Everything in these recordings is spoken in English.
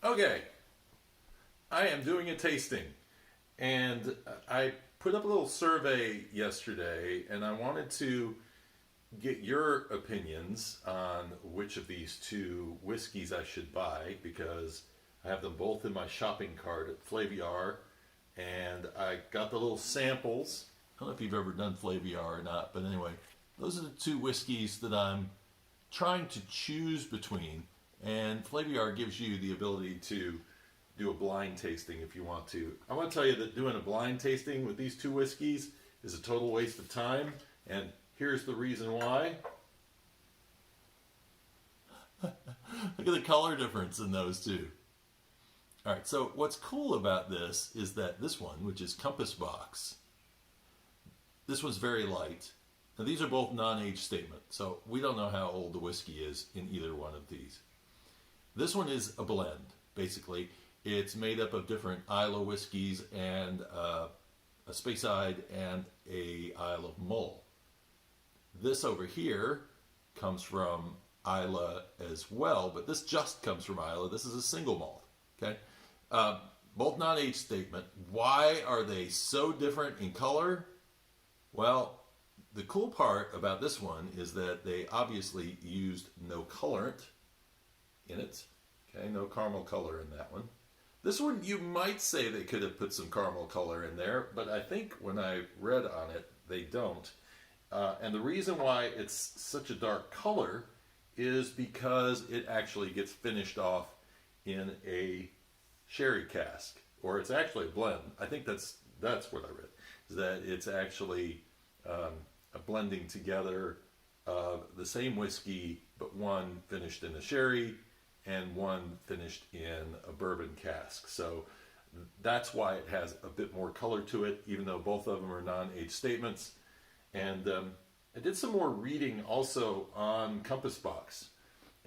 Okay, I am doing a tasting, and I put up a little survey yesterday, and I wanted to get your opinions on which of these two whiskeys I should buy because I have them both in my shopping cart at Flaviar, and I got the little samples. I don't know if you've ever done Flaviar or not, but anyway, those are the two whiskeys that I'm trying to choose between, and Flaviar gives you the ability to do a blind tasting if you want to. I want to tell you that doing a blind tasting with these two whiskeys is a total waste of time, and here's the reason why. Look at the color difference in those two. All right, so what's cool about this is that this one, which is Compass Box, this one's very light. Now these are both non-age statement, so we don't know how old the whiskey is in either one of these. This one is a blend, basically. It's made up of different Islay whiskeys and a Speyside and a Isle of Mull. This over here comes from Islay as well, but this just comes from Islay. This is a single malt. Okay, both non-age statement. Why are they so different in color? Well, the cool part about this one is that they obviously used no colorant in it. Okay, no caramel color in that one. This one, you might say they could have put some caramel color in there, but I think when I read on it, they don't. And the reason why it's such a dark color is because it actually gets finished off in a sherry cask, or it's actually a blend. I think that's what I read, is that it's actually a blending together of the same whiskey, but one finished in a sherry and one finished in a bourbon cask. So that's why it has a bit more color to it, even though both of them are non-age statements. And I did some more reading also on Compass Box.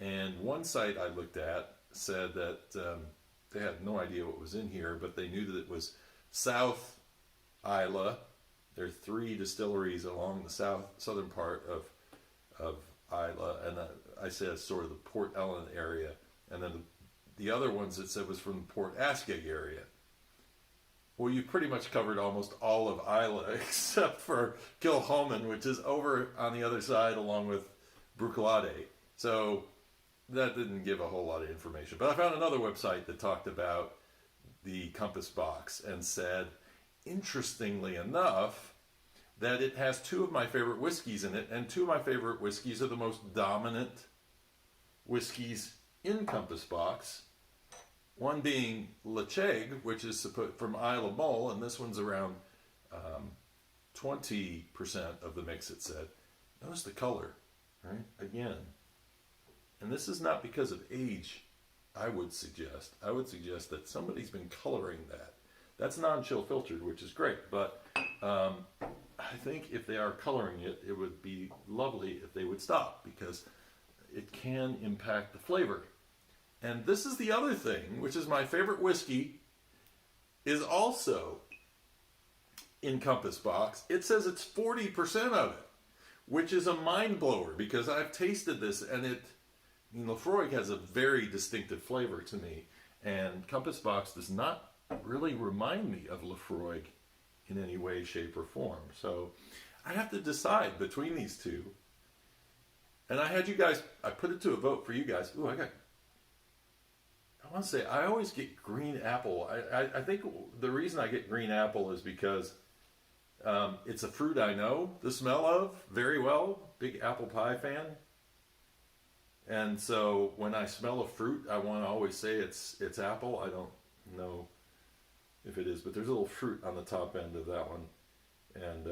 And one site I looked at said that they had no idea what was in here, but they knew that it was South Islay. There are 3 distilleries along the southern part of Islay, and I said sort of the Port Ellen area. And then the other ones it said was from the Port Ascot area. Well, you've pretty much covered almost all of Islay except for Kilchoman, which is over on the other side along with Bruichladdich. So that didn't give a whole lot of information. But I found another website that talked about the Compass Box and said, interestingly enough, that it has 2 of my favorite whiskeys in it, and 2 of my favorite whiskeys are the most dominant whiskeys in Compass Box. One being Lechaig, which is from Isle of Mull, and this one's around 20% of the mix, it said. Notice the color, right? Again. And this is not because of age, I would suggest. I would suggest that somebody's been coloring that. That's non-chill filtered, which is great, but I think if they are coloring it, it would be lovely if they would stop, because it can impact the flavor. And this is the other thing, which is my favorite whiskey, is also in Compass Box. It says it's 40% of it, which is a mind blower because I've tasted this and Laphroaig has a very distinctive flavor to me. And Compass Box does not really remind me of Laphroaig in any way, shape, or form. So I have to decide between these two. And I put it to a vote for you guys. Ooh, I want to say, I always get green apple. I think the reason I get green apple is because it's a fruit I know the smell of very well. Big apple pie fan. And so when I smell a fruit, I want to always say it's apple. I don't know if it is, but there's a little fruit on the top end of that one. And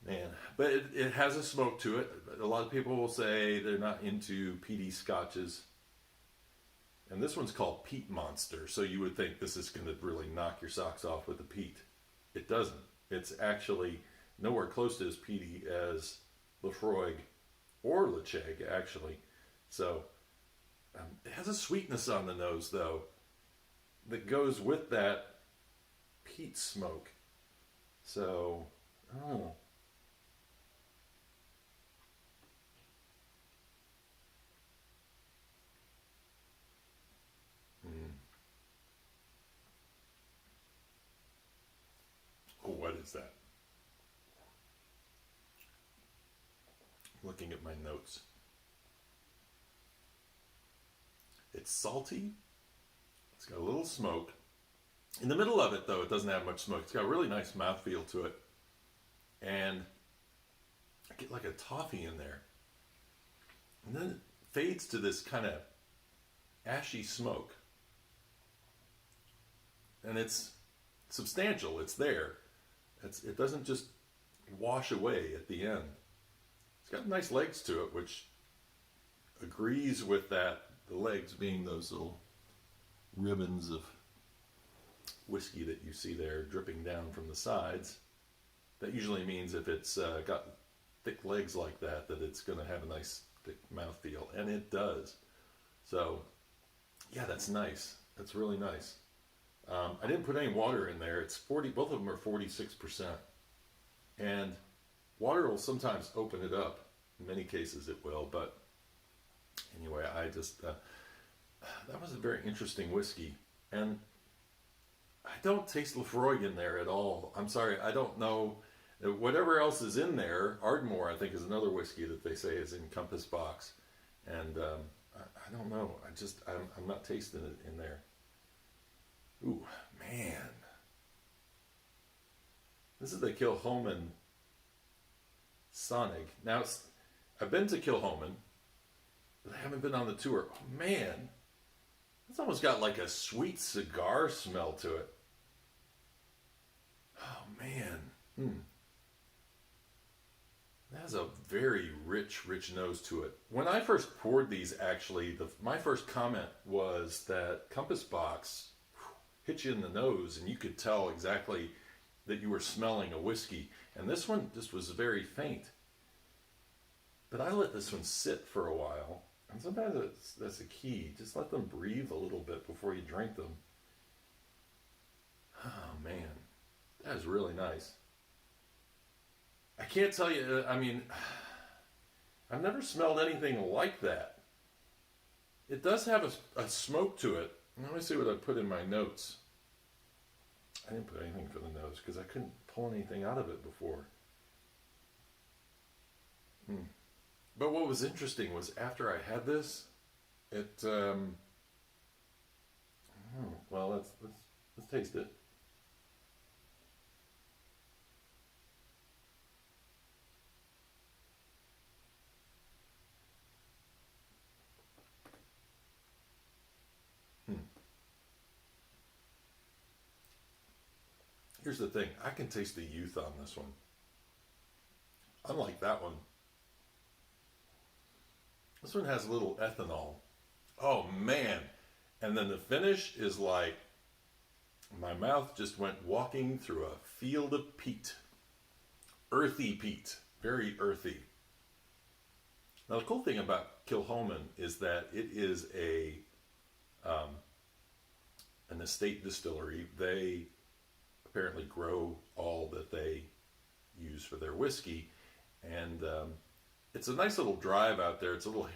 man, but it has a smoke to it. A lot of people will say they're not into peaty scotches. And this one's called Peat Monster, so you would think this is going to really knock your socks off with the peat. It doesn't. It's actually nowhere close to as peaty as Laphroaig or Lechaig, actually. So it has a sweetness on the nose, though, that goes with that peat smoke. So, oh. looking at my notes. It's salty. It's got a little smoke. In the middle of it, though, it doesn't have much smoke. It's got a really nice mouthfeel to it. And I get like a toffee in there. And then it fades to this kind of ashy smoke. And it's substantial. It's there. It doesn't just wash away at the end. It's got nice legs to it, which agrees with that, the legs being those little ribbons of whiskey that you see there dripping down from the sides. That usually means if it's got thick legs like that, that it's going to have a nice thick mouthfeel, and it does. So, yeah, that's nice. That's really nice. I didn't put any water in there. It's 40. Both of them are 46%, and water will sometimes open it up. In many cases, it will. But anyway, I just that was a very interesting whiskey, and I don't taste Lefroy in there at all. I'm sorry, I don't know. Whatever else is in there, Ardmore, I think, is another whiskey that they say is in Compass Box, and I don't know. I'm not tasting it in there. Ooh, man. This is the Kilchoman Sanaig. Now, I've been to Kilchoman, but I haven't been on the tour. Oh, man. It's almost got like a sweet cigar smell to it. Oh, man. That has a very rich nose to it. When I first poured these, actually, my first comment was that Compass Box hit you in the nose, and you could tell exactly that you were smelling a whiskey. And this one just was very faint. But I let this one sit for a while. And sometimes that's the key. Just let them breathe a little bit before you drink them. Oh, man. That is really nice. I can't tell you, I mean, I've never smelled anything like that. It does have a smoke to it. Let me see what I put in my notes. I didn't put anything for the nose because I couldn't pull anything out of it before. But what was interesting was after I had this, it, well, let's taste it. Here's the thing, I can taste the youth on this one. Unlike that one. This one has a little ethanol. Oh man. And then the finish is like, my mouth just went walking through a field of peat. Earthy peat. Very earthy. Now the cool thing about Kilchoman is that it is an estate distillery. They apparently grow all that they use for their whiskey, and it's a nice little drive out there. It's a little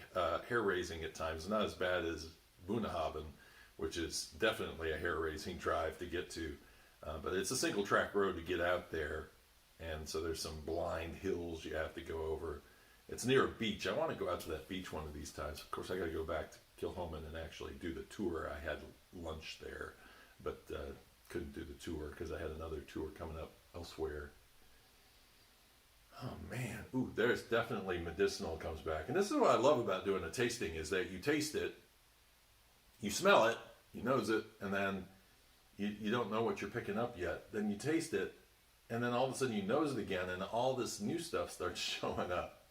hair-raising at times, not as bad as Bunnahabhain, which is definitely a hair-raising drive to get to, but it's a single-track road to get out there, and so there's some blind hills you have to go over. It's near a beach. I want to go out to that beach one of these times. Of course, I got to go back to Kilchoman and actually do the tour. I had lunch there, but couldn't do the tour because I had another tour coming up elsewhere. Oh man, ooh, there's definitely medicinal comes back. And this is what I love about doing a tasting is that you taste it, you smell it, you nose it, and then you don't know what you're picking up yet. Then you taste it, and then all of a sudden you nose it again, and all this new stuff starts showing up.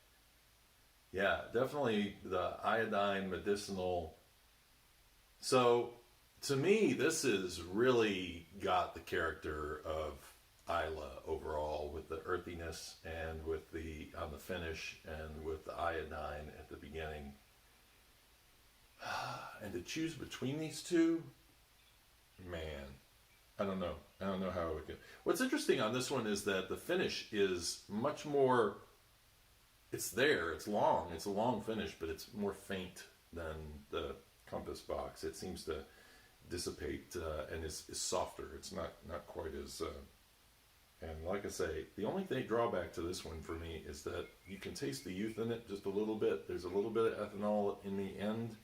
Yeah, definitely the iodine medicinal. So to me, this is really got the character of Islay overall, with the earthiness and with on the finish and with the iodine at the beginning. And to choose between these two, man, I don't know. I don't know how it would go. What's interesting on this one is that the finish is much more, it's there, it's long, it's a long finish, but it's more faint than the Compass Box. It seems to dissipate and is softer. It's not quite as And like I say, the only drawback to this one for me is that you can taste the youth in it just a little bit. There's a little bit of ethanol in the end,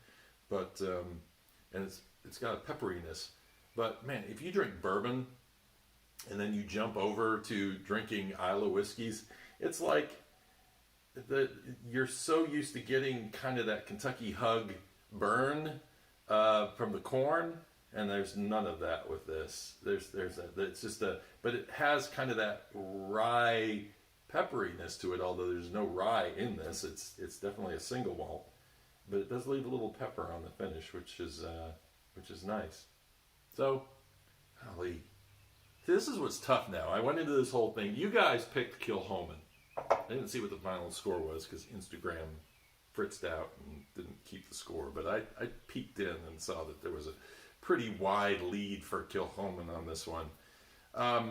but and it's got a pepperiness. But man, if you drink bourbon and then you jump over to drinking Islay whiskeys, it's like you're so used to getting kind of that Kentucky hug burn from the corn, and there's none of that with this. There's that. It's just but it has kind of that rye pepperiness to it. Although there's no rye in this, it's definitely a single malt, but it does leave a little pepper on the finish, which is nice. So, golly, this is what's tough now. I went into this whole thing. You guys picked Kilchoman. I didn't see what the final score was because Instagram fritzed out and didn't keep the score. But I peeked in and saw that there was a pretty wide lead for Kilchoman on this one. I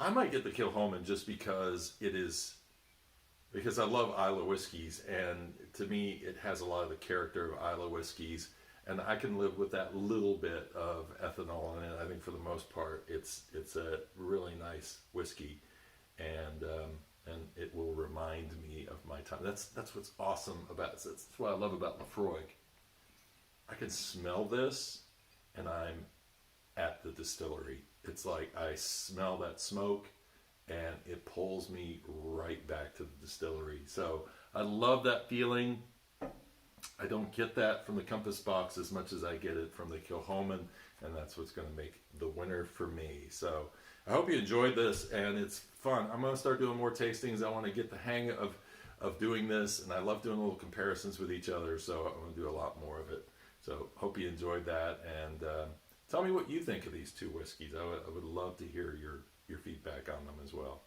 might get the Kilchoman just because I love Islay whiskeys, and to me it has a lot of the character of Islay whiskeys, and I can live with that little bit of ethanol in it. I think for the most part it's a really nice whiskey, and it will remind me of my time. That's what's awesome about it. That's what I love about Lafroig. I can smell this and I'm at the distillery. It's like I smell that smoke and it pulls me right back to the distillery. So I love that feeling. I don't get that from the Compass Box as much as I get it from the Kilchoman, and that's what's going to make the winner for me. So I hope you enjoyed this, and it's fun. I'm going to start doing more tastings. I want to get the hang of doing this, and I love doing little comparisons with each other, so I'm going to do a lot more of it. So hope you enjoyed that, and tell me what you think of these two whiskeys. I would love to hear your feedback on them as well.